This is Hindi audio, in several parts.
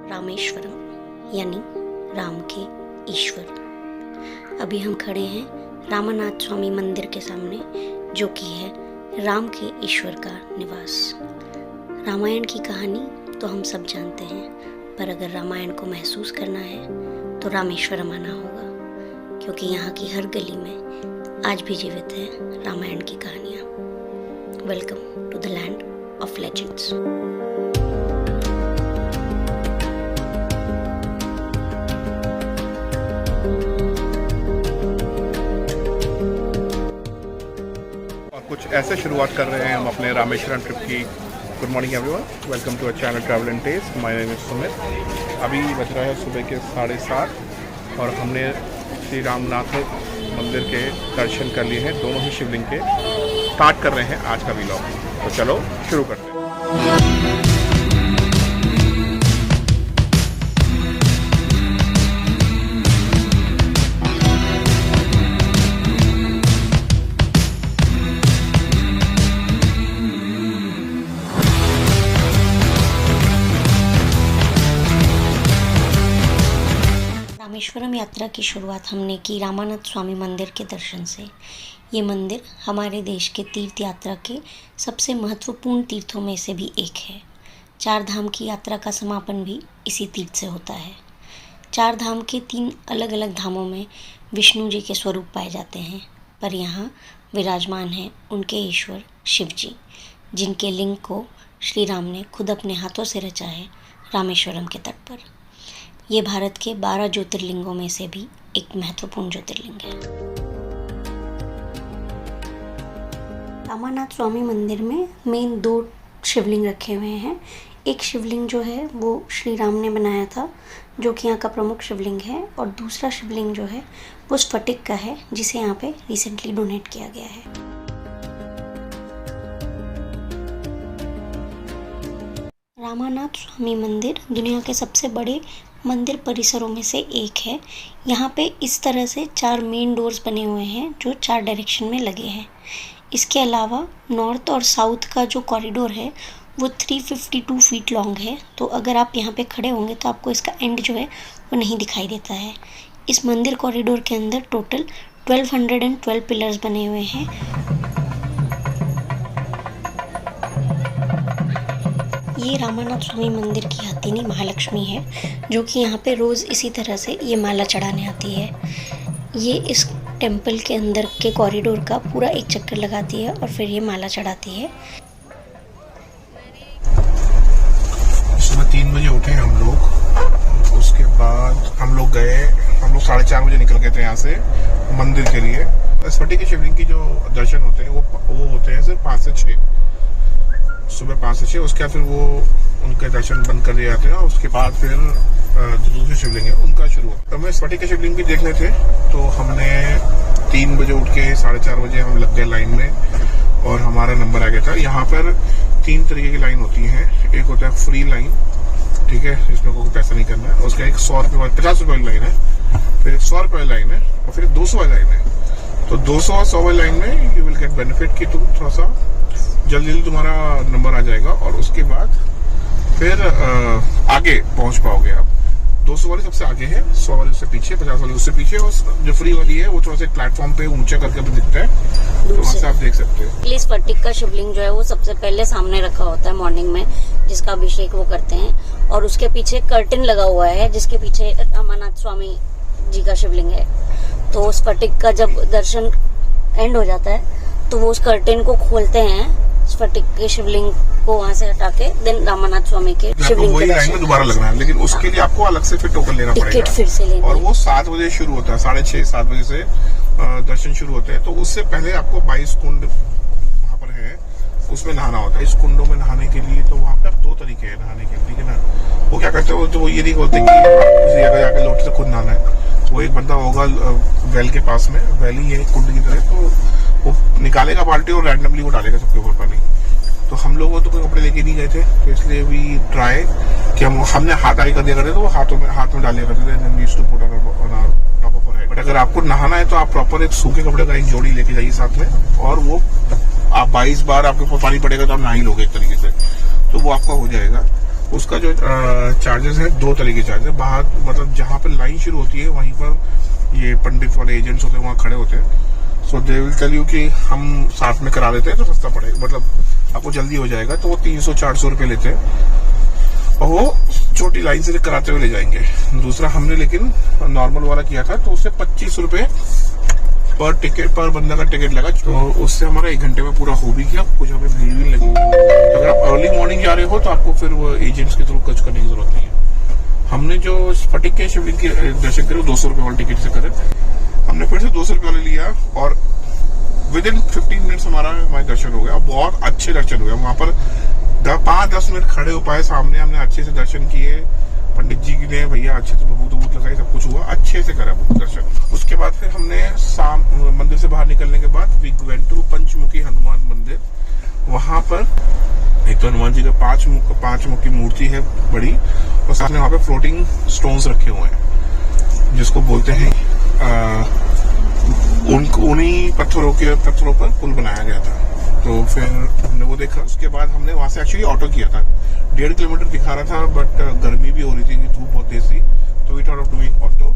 रामेश्वरम यानी राम के ईश्वर। अभी हम खड़े हैं रामानाथ स्वामी मंदिर के सामने, जो कि है राम के ईश्वर का निवास। रामायण की कहानी तो हम सब जानते हैं, पर अगर रामायण को महसूस करना है तो रामेश्वरम आना होगा, क्योंकि यहाँ की हर गली में आज भी जीवित है रामायण की कहानियाँ। Welcome to the land of legends. कुछ ऐसे शुरुआत कर रहे हैं हम अपने रामेश्वरम ट्रिप की। Good morning everyone, welcome to our channel travel and taste. My name is Sumit. अभी बज रहा है सुबह के 7:30 और हमने श्री रामनाथ मंदिर के दर्शन कर लिए हैं, दोनों ही शिवलिंग के। स्टार्ट कर रहे हैं आज का व्लॉग, तो चलो शुरू करते हैं। रामेश्वरम यात्रा की शुरुआत हमने की रामानाथ स्वामी मंदिर के दर्शन से। ये मंदिर हमारे देश के तीर्थ यात्रा के सबसे महत्वपूर्ण तीर्थों में से भी एक है। 4 धाम की यात्रा का समापन भी इसी तीर्थ से होता है। 4 धाम के 3 अलग अलग धामों में विष्णु जी के स्वरूप पाए जाते हैं, पर यहाँ विराजमान हैं उनके ईश्वर शिव जी, जिनके लिंग को श्री राम ने खुद अपने हाथों से रचा है रामेश्वरम के तट पर। ये भारत के 12 ज्योतिर्लिंगों में से भी एक महत्वपूर्ण ज्योतिर्लिंग है। रामानाथ स्वामी मंदिर में मेन 2 शिवलिंग रखे हुए हैं। एक शिवलिंग जो है वो श्री राम ने बनाया था, जो कि यहाँ का प्रमुख शिवलिंग है, और दूसरा शिवलिंग जो है वो स्फटिक का है, जिसे यहाँ पे रिसेंटली डोनेट किया गया है। रामानाथ स्वामी मंदिर दुनिया के सबसे बड़े मंदिर परिसरों में से एक है। यहाँ पे इस तरह से 4 मेन डोर्स बने हुए हैं, जो 4 डायरेक्शन में लगे हैं। इसके अलावा नॉर्थ और साउथ का जो कॉरिडोर है वो 352 फीट लॉन्ग है। तो अगर आप यहाँ पे खड़े होंगे तो आपको इसका एंड जो है वो नहीं दिखाई देता है। इस मंदिर कॉरिडोर के अंदर टोटल 1212 पिलर्स बने हुए हैं। ये रामानाथ स्वामी मंदिर की हथिनी महालक्ष्मी है, जो कि यहाँ पे रोज़ इसी तरह से ये माला चढ़ाने आती है। ये इस टेम्पल के अंदर के कॉरिडोर का पूरा एक चक्कर लगाती है और फिर ये माला चढ़ाती है। सुबह 3 बजे उठे हम लोग। उसके बाद हम लोग 4:30 बजे निकल गए थे यहाँ से मंदिर के लिए। स्फटिक की शिवलिंग की जो दर्शन होते हैं वो होते हैं सिर्फ 5 से 6, सुबह 5 से 6। उसके बाद फिर वो उनके दर्शन बंद कर दिए जाते हैं, और उसके बाद फिर दूसरे शिवलिंग है उनका शुरू। तो हमें स्फटिक के शिवलिंग भी देखने थे, तो हमने 3 बजे उठ के 4:30 बजे हम लग गए लाइन में, और हमारा नंबर आ गया था। यहाँ पर 3 तरीके की लाइन होती है। एक होता है फ्री लाइन, ठीक है, जिसमें कोई पैसा नहीं करना है। उसका एक 100 रुपये वाली 50 रुपये वाली लाइन है, फिर एक 100 रुपये वाली लाइन है, और फिर 200 वाली लाइन है। तो 200 और 100 वाली लाइन में यू विल गेट बेनिफिट कि तुम थोड़ा सा जल्दी तुम्हारा नंबर आ जाएगा, और उसके बाद फिर आगे पहुंच पाओगे आप। 200 वाली सबसे आगे है, 100 वाली उससे पीछे, 50 वाली उससे पीछे, और जो फ्री वाली है वो थोड़ा सा प्लेटफॉर्म पे ऊंचा करके भी दिखता है, तो वहाँ से आप देख सकते हो। स्फटिक का शिवलिंग जो है वो सबसे पहले सामने रखा होता है मॉर्निंग में, जिसका अभिषेक वो करते हैं, और उसके पीछे कर्टन लगा हुआ है, जिसके पीछे रामानाथ स्वामी जी का शिवलिंग है। तो स्फटिक का जब दर्शन एंड हो जाता है तो वो उस कर्टन को खोलते हैं, स्फटिक के शिवलिंग को वहाँ से हटा के देन रामानाथ स्वामी के शिवलिंग वही लाइन में दोबारा लगना है, लेकिन उसके लिए आपको अलग से फिर टोकन लेना पड़ेगा, टिकट फिर से लेना। और वो 7 बजे शुरू होता है, 6:30-7 बजे से दर्शन शुरू होते हैं। तो उससे पहले आपको 22 कुंड वहाँ पर है, उसमें नहाना होता है। इस कुंडों में नहाने के लिए तो वहाँ पर 2 तरीके हैं नहाने के, ठीक है ना। वो क्या करते हैं, तो वो ये नहीं बोलते कि किसी जगह जाके लोटे से खुद नहाना है। वो एक बंदा होगा वेल के पास में, वेल ही है कुंड की तरह, तो वो निकालेगा बाल्टी और रैंडमली वो डालेगा सबके ऊपर पानी। तो हम लोग तो कोई कपड़े लेके नहीं गए थे, तो इसलिए भी ट्राई कि हमने हाथ आगे कर दिया करते, तो वो हाथ में डाल दिया करते थे। बट अगर आपको नहाना है तो आप प्रॉपर एक सूखे कपड़े का एक जोड़ी लेके जाइए साथ में, और वो आप 22 बार आपके ऊपर पानी पड़ेगा तो आप नहा ही लोगे एक तरीके से, तो वो आपका हो जाएगा। उसका जो चार्जेस है, 2 तरह के चार्जेस है। बाहर मतलब जहाँ पर लाइन शुरू होती है वहीं पर ये पंडित वाले एजेंट्स होते हैं, वहाँ खड़े होते हैं। सो दे विल टेल यू कि हम साथ में करा देते हैं तो सस्ता पड़ेगा, मतलब आपको जल्दी हो जाएगा। तो वो 300-400 रुपये लेते हैं और वो छोटी लाइन से कराते हुए ले जाएंगे। दूसरा हमने लेकिन नॉर्मल वाला किया था, तो उससे 25 रुपये पर टिकट, पर बंदा का टिकट लगा। तो उससे हमारा 1 घंटे में पूरा हो भी गया, कुछ हमें भीड़ भी लगी। तो अगर आप अर्ली मॉर्निंग जा रहे हो तो आपको फिर वो एजेंट्स के थ्रू कुछ करने की जरूरत नहीं है। हमने जो स्फटिक के शिवलिंग के दर्शन करे 200 रुपये वाले टिकट से करे। हमने फिर से 200 रुपये वाले लिया और विद इन 15 मिनट्स हमारे दर्शन हो गया। बहुत अच्छे दर्शन हो गए। वहां पर 5-10 मिनट खड़े हो पाए सामने, हमने अच्छे से दर्शन किए। पंडित जी ने भैया अच्छे से भभूत लगाई, सब कुछ हुआ, अच्छे से करा दर्शन। उसके बाद फिर हमने मंदिर से बाहर निकलने के बाद वी वेंट टू पंचमुखी हनुमान मंदिर। वहां पर एक तो हनुमान जी का 5 मुख की मूर्ति है बड़ी, और साथ में वहां पे फ्लोटिंग स्टोन्स रखे हुए हैं, जिसको बोलते हैं उन्हीं पत्थरों पर पुल बनाया गया था। तो फिर हमने वो देखा। उसके बाद हमने वहां से एक्चुअली ऑटो किया था। 1.5 किलोमीटर दिखा रहा था, बट गर्मी भी हो रही थी, धूप बहुत तेज थी, तो we thought of doing auto.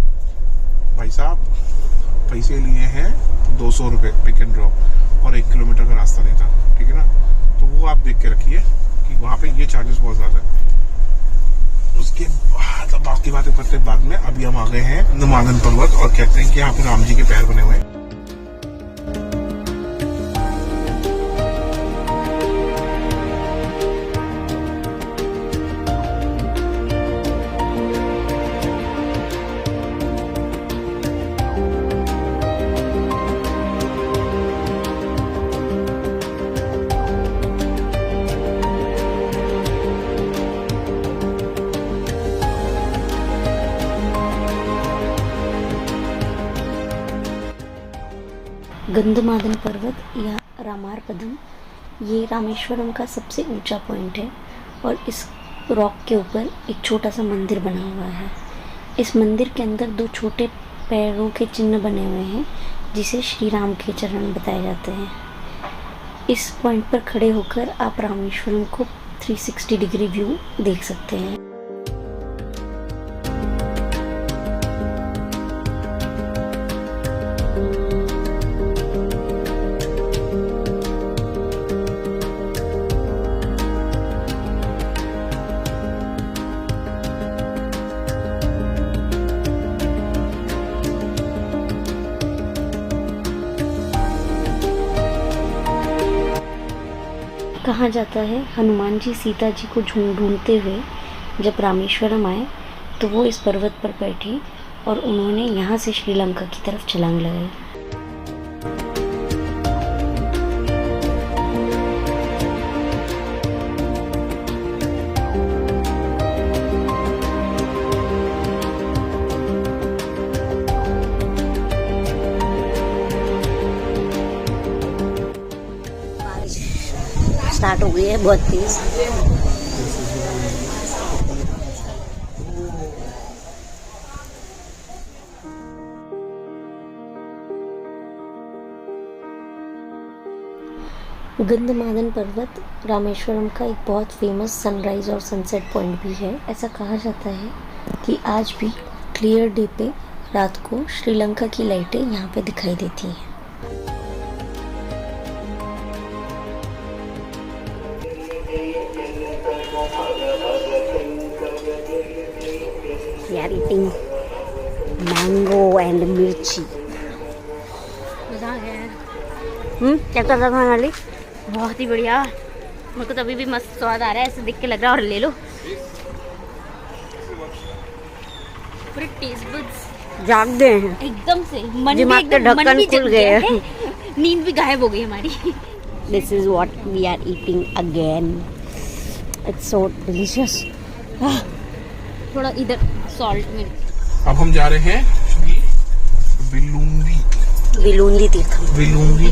भाई साहब पैसे लिए हैं 200 रुपये पिक एंड ड्रॉप, और 1 किलोमीटर का रास्ता नहीं था, ठीक है ना। तो वो आप देख के रखिए कि वहाँ पे ये चार्जेस बहुत ज्यादा है। उसके बाद बाकी बातें करते बाद में अभी हम आ गए हैं नमादन पर्वत, और कहते हैं कि यहाँ पे राम जी के पैर बने हुए हैं। गंधमादन पर्वत या रामारपदम, ये रामेश्वरम का सबसे ऊंचा पॉइंट है, और इस रॉक के ऊपर एक छोटा सा मंदिर बना हुआ है। इस मंदिर के अंदर 2 छोटे पैरों के चिन्ह बने हुए हैं, जिसे श्री राम के चरण बताए जाते हैं। इस पॉइंट पर खड़े होकर आप रामेश्वरम को 360 डिग्री व्यू देख सकते हैं। कहा जाता है हनुमान जी सीता जी को ढूंढते हुए जब रामेश्वरम आए तो वो इस पर्वत पर बैठे और उन्होंने यहाँ से श्रीलंका की तरफ छलांग लगाई। स्टार्ट हो गई है बहुत तेज। गंधमादन पर्वत रामेश्वरम का एक बहुत फेमस सनराइज और सनसेट पॉइंट भी है। ऐसा कहा जाता है कि आज भी क्लियर डे पे रात को श्रीलंका की लाइटें यहाँ पे दिखाई देती हैं। We are eating mango and मिर्ची। मज़ा आ गया है। क्या कर रहा था खाने? बहुत ही बढ़िया। मेरे को तो अभी भी मस्त स्वाद आ रहा है, ऐसे देख के लग रहा है और ले लो। पूरे टेस्ट बड्स जाग गए हैं एकदम से, मन भी दिमाग के एकदम मन ढक्कन भी खुल जग गए गया हैं। है। नींद भी गायब हो गई हमारी। This is what we are eating again. It's so delicious. थोड़ा इधर सॉल्ट में। अब हम जा रहे हैं श्री विलुंदी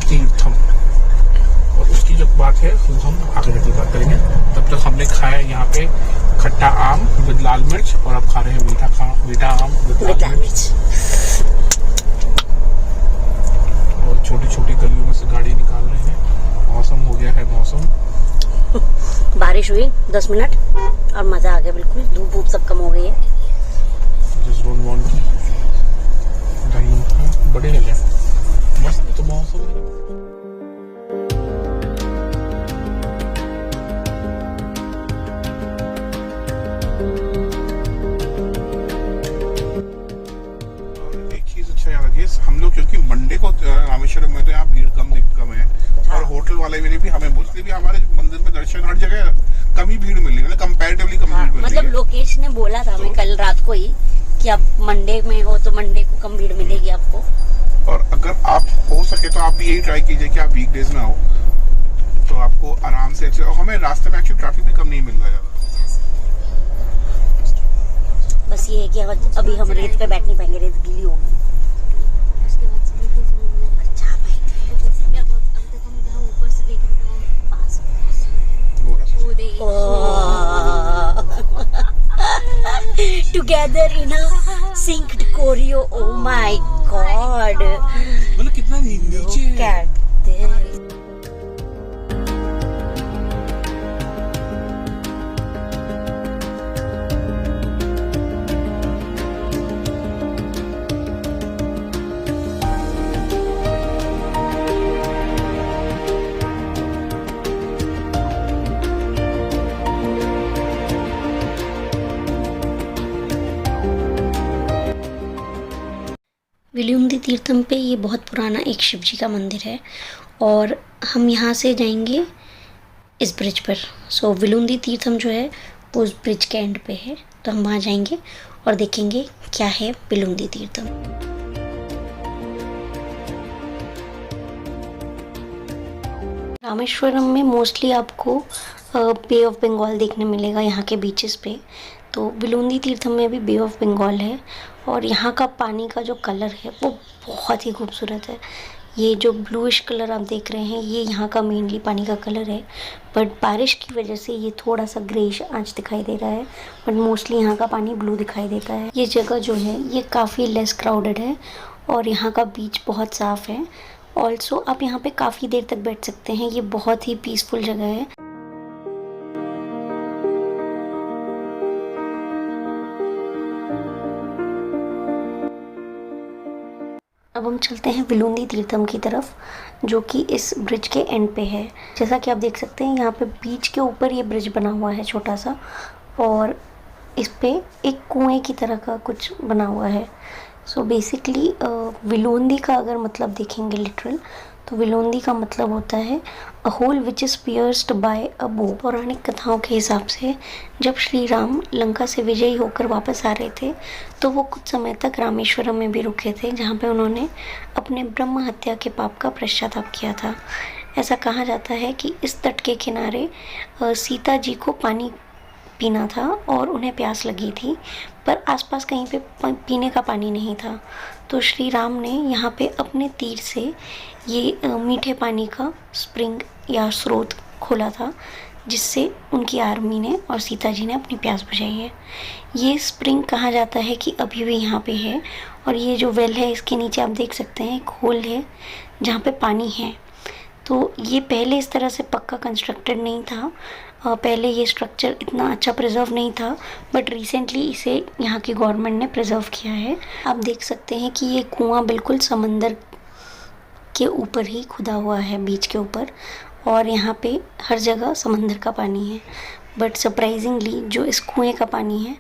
तीर्थम, और उसकी जो बात है वो हम आगे जाकर बात करेंगे। तब तक हमने खाया यहाँ पे खट्टा आम विद लाल मिर्च, और अब खा रहे हैं मीठा आम विद लाल मिर्च। और छोटी छोटी गलियों में से गाड़ी निकाल रहे हैं। मौसम हो गया है मौसम। बारिश हुई 10 मिनट, और मज़ा आ गया बिल्कुल। धूप वूप सब कम हो गई है। Just don't want बड़े है मस्त तो मौसम हम लोग क्योंकि मंडे को रामेश्वरम में तो यहाँ भीड़ कम है और होटल वाले मेरे भी हमें मोस्टली भी हमारे मंदिर में दर्शन हर जगह कम ही भीड़ मिली मतलब कंपैरेटिवली कम भीड़ मिली। मतलब लोकेश ने बोला था हमें कल रात को ही कि आप मंडे में हो तो मंडे को कम भीड़ मिलेगी आपको। और अगर आप हो सके तो आप भी यही ट्राई कीजिए कि आप वीकडेज में आओ तो आपको आराम से और हमें रास्ते में एक्चुअली ट्रैफिक भी कम नहीं मिल रहा है ज्यादा। बस ये है कि अभी हम रेत पे बैठ नहीं पाएंगे, रेत गीली होगी। Together in a synced choreo. Oh my god. मतलब कितना नीचे Look at this. विलुंदी तीर्थम पे ये बहुत पुराना एक शिव जी का मंदिर है और हम यहाँ से जाएंगे इस ब्रिज पर। सो विलुंदी तीर्थम जो है वो उस ब्रिज के एंड पे है, तो हम वहाँ जाएंगे और देखेंगे क्या है विलुंदी तीर्थम। रामेश्वरम में मोस्टली आपको बे ऑफ बंगाल देखने मिलेगा यहाँ के बीचेस पे, तो विलुंदी तीर्थम में भी बे ऑफ बंगाल है और यहाँ का पानी का जो कलर है वो बहुत ही खूबसूरत है। ये जो ब्लूइश कलर आप देख रहे हैं ये यहाँ का मेनली पानी का कलर है, बट बारिश की वजह से ये थोड़ा सा ग्रेइश आज दिखाई दे रहा है, बट मोस्टली यहाँ का पानी ब्लू दिखाई देता है। ये जगह जो है ये काफ़ी लेस क्राउडेड है और यहाँ का बीच बहुत साफ़ है। ऑल्सो आप यहाँ पे काफ़ी देर तक बैठ सकते हैं, ये बहुत ही पीसफुल जगह है। अब हम चलते हैं विलुंदी तीर्थम की तरफ, जो कि इस ब्रिज के एंड पे है। जैसा कि आप देख सकते हैं यहाँ पे बीच के ऊपर ये ब्रिज बना हुआ है छोटा सा, और इस पे एक कुएं की तरह का कुछ बना हुआ है। सो बेसिकली विलुंदी का अगर मतलब देखेंगे लिटरल, तो विलुंदी का मतलब होता है a hole which is pierced by a bow. पौराणिक कथाओं के हिसाब से जब श्री राम लंका से विजयी होकर वापस आ रहे थे तो वो कुछ समय तक रामेश्वरम में भी रुके थे, जहाँ पे उन्होंने अपने ब्रह्म हत्या के पाप का पश्चाताप किया था। ऐसा कहा जाता है कि इस तट के किनारे सीता जी को पानी पीना था और उन्हें प्यास लगी थी, पर आसपास कहीं पे पीने का पानी नहीं था, तो श्री राम ने यहाँ पे अपने तीर से ये मीठे पानी का स्प्रिंग या स्रोत खोला था, जिससे उनकी आर्मी ने और सीता जी ने अपनी प्यास बुझाई है। ये स्प्रिंग कहा जाता है कि अभी भी यहाँ पे है, और ये जो वेल है इसके नीचे आप देख सकते हैं एक होल है जहाँ पे पानी है। तो ये पहले इस तरह से पक्का कंस्ट्रक्टेड नहीं था, पहले ये स्ट्रक्चर इतना अच्छा प्रिजर्व नहीं था, बट रिसेंटली इसे यहाँ की गवर्नमेंट ने प्रिजर्व किया है। आप देख सकते हैं कि ये कुआं बिल्कुल समंदर के ऊपर ही खुदा हुआ है, बीच के ऊपर, और यहाँ पे हर जगह समंदर का पानी है। बट सरप्राइजिंगली जो इस कुएं का पानी है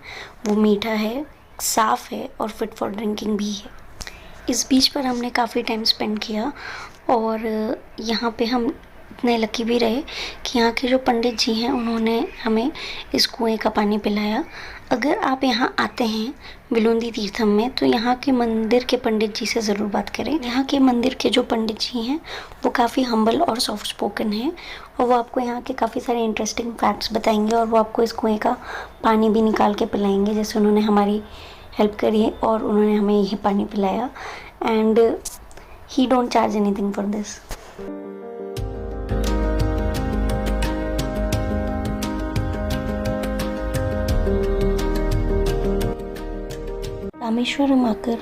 वो मीठा है, साफ़ है और फिट फॉर ड्रिंकिंग भी है। इस बीच पर हमने काफ़ी टाइम स्पेंड किया और यहाँ पे हम इतने लकी भी रहे कि यहाँ के जो पंडित जी हैं उन्होंने हमें इस कुएं का पानी पिलाया। अगर आप यहाँ आते हैं विलुंदी तीर्थम में तो यहाँ के मंदिर के पंडित जी से ज़रूर बात करें। यहाँ के मंदिर के जो पंडित जी हैं वो काफ़ी हम्बल और सॉफ्ट स्पोकन हैं, और वो आपको यहाँ के काफ़ी सारे इंटरेस्टिंग फैक्ट्स बताएंगे, और वो आपको इस कुएं का पानी भी निकाल के पिलाएंगे, जैसे उन्होंने हमारी हेल्प करी है और उन्होंने हमें यही पानी पिलाया। And he don't charge anything for this. Rameswaram आकर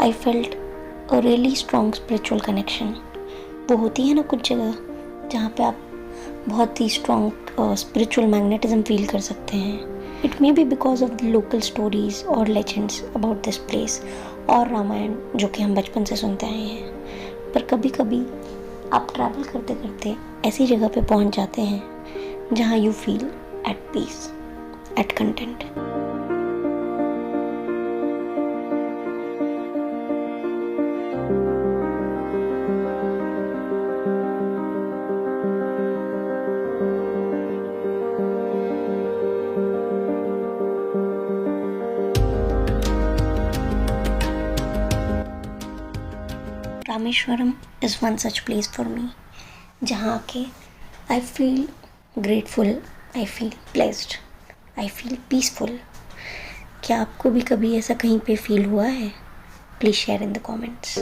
I felt a really strong spiritual connection. वो होती है ना कुछ जगह जहाँ पे आप बहुत ही स्ट्रॉन्ग स्पिरिचुअल मैग्नेटिज्म फील कर सकते हैं। It may be because of the local stories और लेजेंड्स अबाउट दिस प्लेस और रामायण जो कि हम बचपन से सुनते आए हैं। पर कभी कभी आप ट्रैवल करते करते ऐसी जगह पे पहुंच जाते हैं जहां you feel at peace, at content. Rameswaram is one such place for me जहाँ आके I feel grateful, I feel blessed, I feel peaceful. क्या आपको भी कभी ऐसा कहीं पे फील हुआ है? Please share in the comments.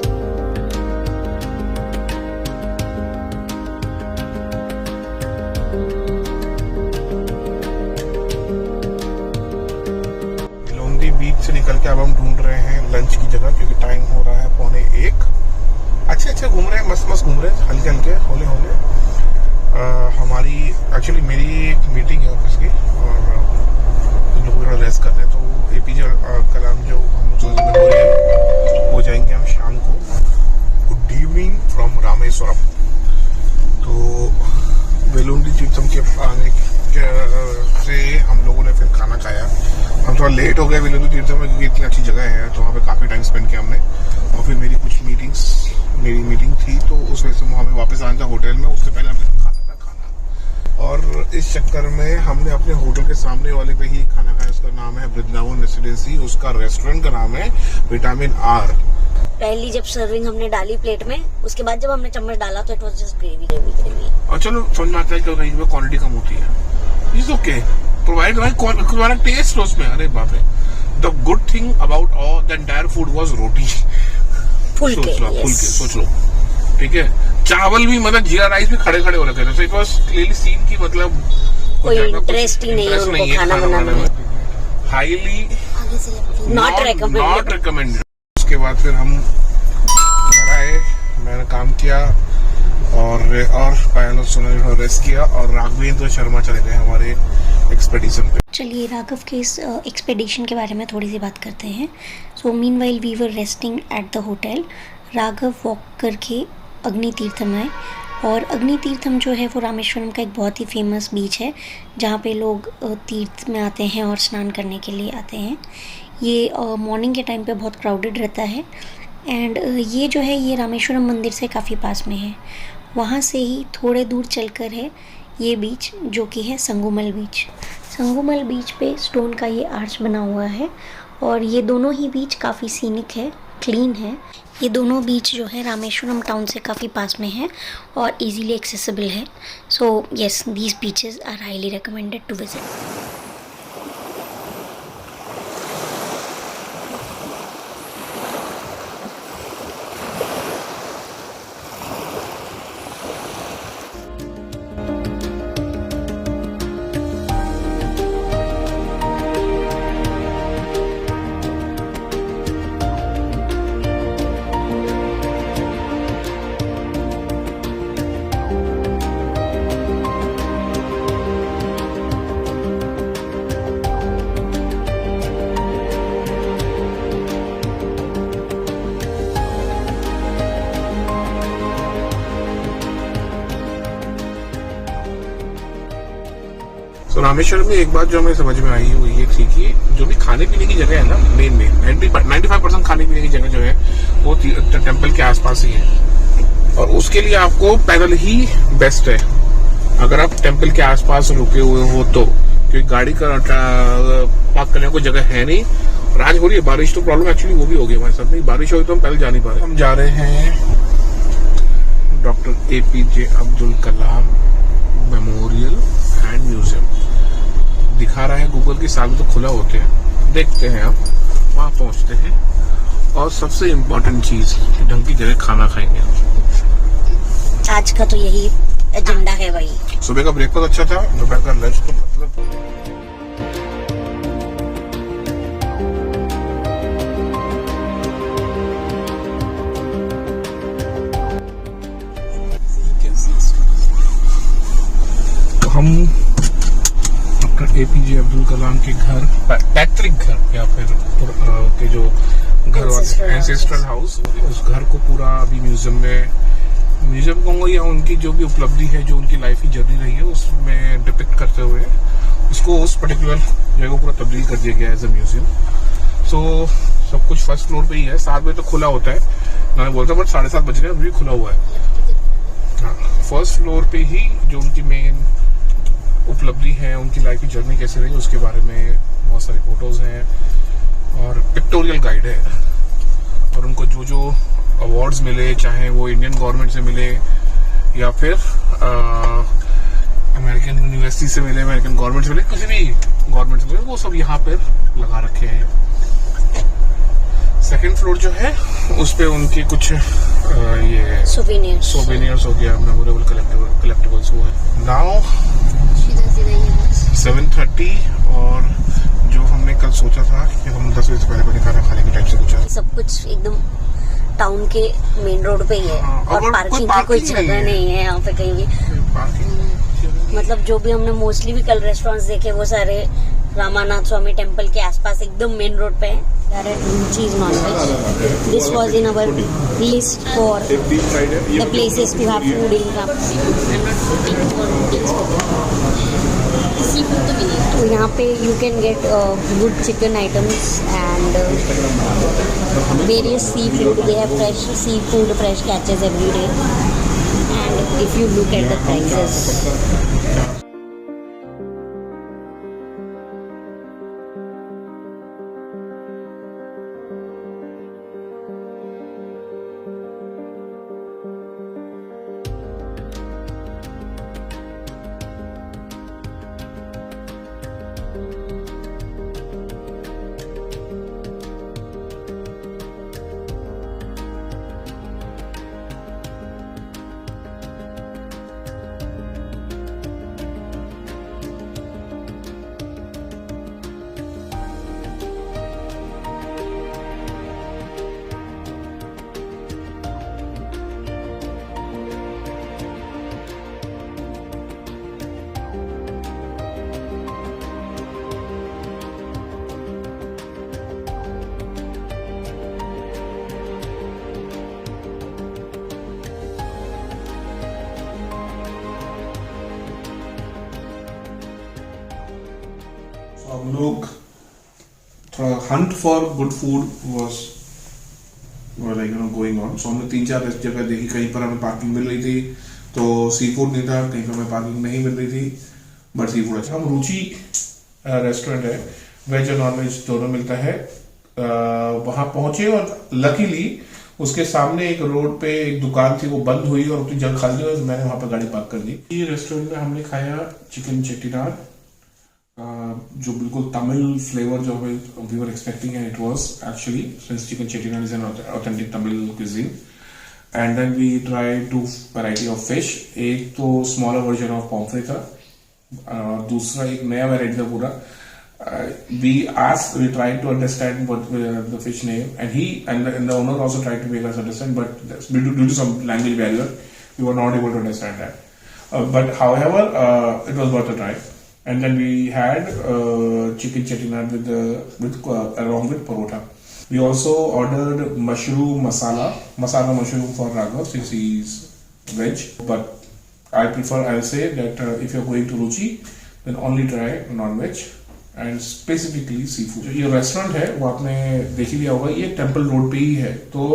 लोंदी बीच से निकल के अब हम ढूंढ रहे हैं लंच की जगह, क्योंकि टाइम हो रहा है 12:45। अच्छे घूम रहे हैं, मस्त घूम रहे हैं, हल्के होले। हमारी एक्चुअली मेरी एक मीटिंग है ऑफिस की और हम लोग थोड़ा रेस्ट कर रहे हैं, तो एपीजे कलाम जो हम मेमोरियल हो जाएंगे हम शाम को। Good evening from Rameswaram. तो वेलुंडी तीर्थम के आने से हम लोगों ने फिर खाना खाया। हम थोड़ा लेट हो गए वेलुंडी तीर्थम में, क्योंकि इतनी अच्छी जगह है तो वहाँ पे काफ़ी टाइम स्पेंड किया हमने। और फिर मेरी मीटिंग थी, तो उस वजह से हमें वापस आना था होटल में। उससे पहले हमने खाना और इस चक्कर में हमने अपने होटल के सामने वाले पे ही खाना खाया। उसका नाम है वृंदावन रेसिडेंसी, उसका रेस्टोरेंट का नाम है विटामिन आर। पहली जब सर्विंग हमने डाली प्लेट में, उसके बाद जब हमने चम्मच डाला तो इट वाज जस्ट ग्रेवी। और चलो समझ में आता है कि कहीं पे क्वालिटी कम होती है। इट्स ओके, प्रोवाइड तुम्हारा टेस्ट उसमें। अरे बाप रे, the good thing about all the entire food was roti. सोच लो, ठीक है। चावल भी मतलब जीरा राइस भी खड़े हो रखे थे, so it was clearly seen कि मतलब कोई इंटरेस्ट ही नहीं है उनको खाना बनाने में। Highly not recommended. उसके बाद फिर हम घर आए, मैंने काम किया और पायल और सोनल रेस्ट किया, और राघवेंद्र शर्मा चले गए हमारे एक्सपेडिशन पे। चलिए राघव के इस एक्सपेडिशन के बारे में थोड़ी सी बात करते हैं। So meanwhile we were resting at the hotel. Raghav walk करके अग्नि तीर्थम आए, और अग्नि तीर्थम जो है वो रामेश्वरम का एक बहुत ही फेमस बीच है जहाँ पे लोग तीर्थ में आते हैं और स्नान करने के लिए आते हैं। ये मॉर्निंग के टाइम पे बहुत क्राउडेड रहता है, एंड ये जो है ये रामेश्वरम मंदिर से काफ़ी पास में है। वहाँ से ही थोड़े दूर चलकर है ये बीच जो कि है संगुमल बीच। संगुमल बीच पे स्टोन का ये आर्च बना हुआ है, और ये दोनों ही बीच काफ़ी सीनिक है, क्लीन है। ये दोनों बीच जो है रामेश्वरम टाउन से काफ़ी पास में है और इजीली एक्सेसिबल है। So yes, these beaches are highly recommended to visit. तो रामेश्वरम में एक बात जो हमें समझ में आई वो ये थी कि जो भी खाने पीने की जगह है ना, मेन 95% खाने पीने की जगह जो है वो टेम्पल के आसपास ही है, और उसके लिए आपको पैदल ही बेस्ट है अगर आप टेम्पल के आसपास रुके हुए हो तो, क्योंकि गाड़ी का पार्क करने को जगह है नहीं। और आज हो रही है बारिश, तो प्रॉब्लम एक्चुअली वो भी हो गई हमारे साथ। नहीं बारिश होगी तो हम पैदल जा नहीं पा रहे। हम जा रहे हैं doctor APJ Abdul Kalam memorial and museum. दिखा रहा है गूगल की, साल तो खुला होते हैं। देखते हैं, अब वहाँ पहुँचते हैं। और सबसे इम्पोर्टेंट चीज, ढंग की जगह खाना खाएंगे। आज का तो यही एजेंडा है भाई। सुबह का ब्रेकफास्ट अच्छा था, दोपहर का लंच तो मतलब हम डॉक्टर APJ अब्दुल कलाम के घर एंसेस्ट्रल हाउस। उस घर को पूरा अभी म्यूजियम कहूँगा या उनकी जो भी उपलब्धि है, जो उनकी लाइफ की जर्नी रही है उसमें डिपिक्ट करते हुए उसको उस पर्टिकुलर जगह को पूरा तब्दील कर दिया गया एज अ म्यूजियम। सो सब कुछ फर्स्ट फ्लोर पे ही है। 7 बजे तो खुला होता है, मैं बोलता हूँ, बट 7:30 बज रहे हैं, अभी खुला हुआ है। हाँ, फर्स्ट फ्लोर पे ही जो उनकी मेन उपलब्धि है, उनकी लाइफ की जर्नी कैसे रही उसके बारे में बहुत सारी फोटोज हैं और पिक्टोरियल गाइड है। और उनको जो जो अवार्ड्स मिले, चाहे वो इंडियन गवर्नमेंट से मिले या फिर अमेरिकन यूनिवर्सिटी से मिले, अमेरिकन गवर्नमेंट से मिले, किसी भी गवर्नमेंट से मिले, वो सब यहाँ पर लगा रखे हैं। सेकंड फ्लोर जो है उस पे उनके कुछ ये सोवेनियर्स हो गया, मेमोरेबल कलेक्टिबल्स वो है। नाउ 7:30 और जो हमने कल सोचा था कि हम 10 बजे से पहले खाना खाने के टाइम से कुछ है। सब कुछ एकदम टाउन के मेन रोड पे ही है। हाँ, और पार्किंग की कोई जगह नहीं है यहाँ पे कहीं भी। मतलब जो भी हमने मोस्टली भी कल रेस्टोरेंट्स देखे वो सारे रामानाथ स्वामी टेम्पल के आसपास एकदम मेन रोड पे है। Ruchi is non-veg. This was in our list for the places to have food in Ramchi. I'm not looking for seafood to be. तो यहाँ पे you can get good chicken items and various seafood. They have fresh seafood, fresh catches every day. And if you look at the prices. हम लोग थोड़ा hunt for good food was like going on. So हमने 3-4 जगह देखी। कहीं पर हमें पार्किंग मिल रही थी तो सी फूड नहीं था, कहीं पर हमें पार्किंग नहीं मिल रही थी बट सी फूड अच्छा। हम रुचि रेस्टोरेंट है, वेज और नॉन वेज दोनों मिलता है, वहां पहुंचे और लकीली उसके सामने एक रोड पे एक दुकान थी, वो बंद हुई और उतनी जगह खाली हुई, मैंने वहां पर गाड़ी पार्क कर दी। ये रेस्टोरेंट में हमने खाया चिकन चेट्टीनाड, जो बिल्कुल तमिल फ्लेवर जो हमें we were expecting, and it was actually, since chicken Chettinad is an authentic Tamil cuisine. And then we try 2 variety of fish. एक तो स्मॉलर वर्जन ऑफ पॉम्फ्रे था, दूसरा एक नया वैरायटी था पूरा। We tried to understand what the fish name, and the owner also tried to make us understand, but due to some language barrier, we were not able to understand that. But however, it was worth a try. And then we had chicken chettinad along with parota. We also ordered masala mushroom for Raghav since he's veg. But I'll say that if you're going to Ruchi, then only try non-veg. And specifically sea food. ये रेस्टोरेंट है वो आपने देख ही लिया होगा, ये टेम्पल रोड पे ही है। तो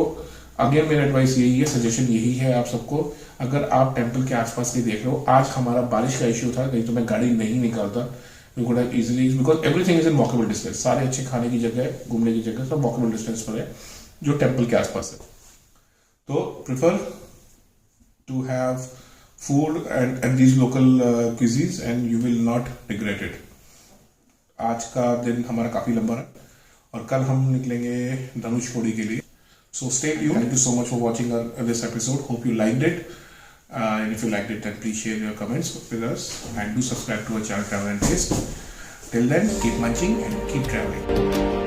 अगेन मेरा एडवाइस यही है, सजेशन यही है आप सबको, अगर आप टेम्पल के आसपास नहीं देख रहे हो, आज हमारा बारिश का इश्यू था, कहीं तो मैं गाड़ी नहीं निकालता, we could have easily, because everything is in walkable distance, सारे अच्छे खाने की जगह, घूमने की जगह सब वॉकेबल डिस्टेंस पर है जो टेम्पल के आसपास है। तो prefer to have food and these local cuisines and you will not regret it. आज का दिन हमारा काफी लंबा है और कल हम निकलेंगे धनुषकोडी के लिए। So stay tuned. Thank you so much for watching this episode. Hope you liked it, and if you liked it then please share your comments with us and do subscribe to our channel travel and taste. Till then keep munching and keep travelling.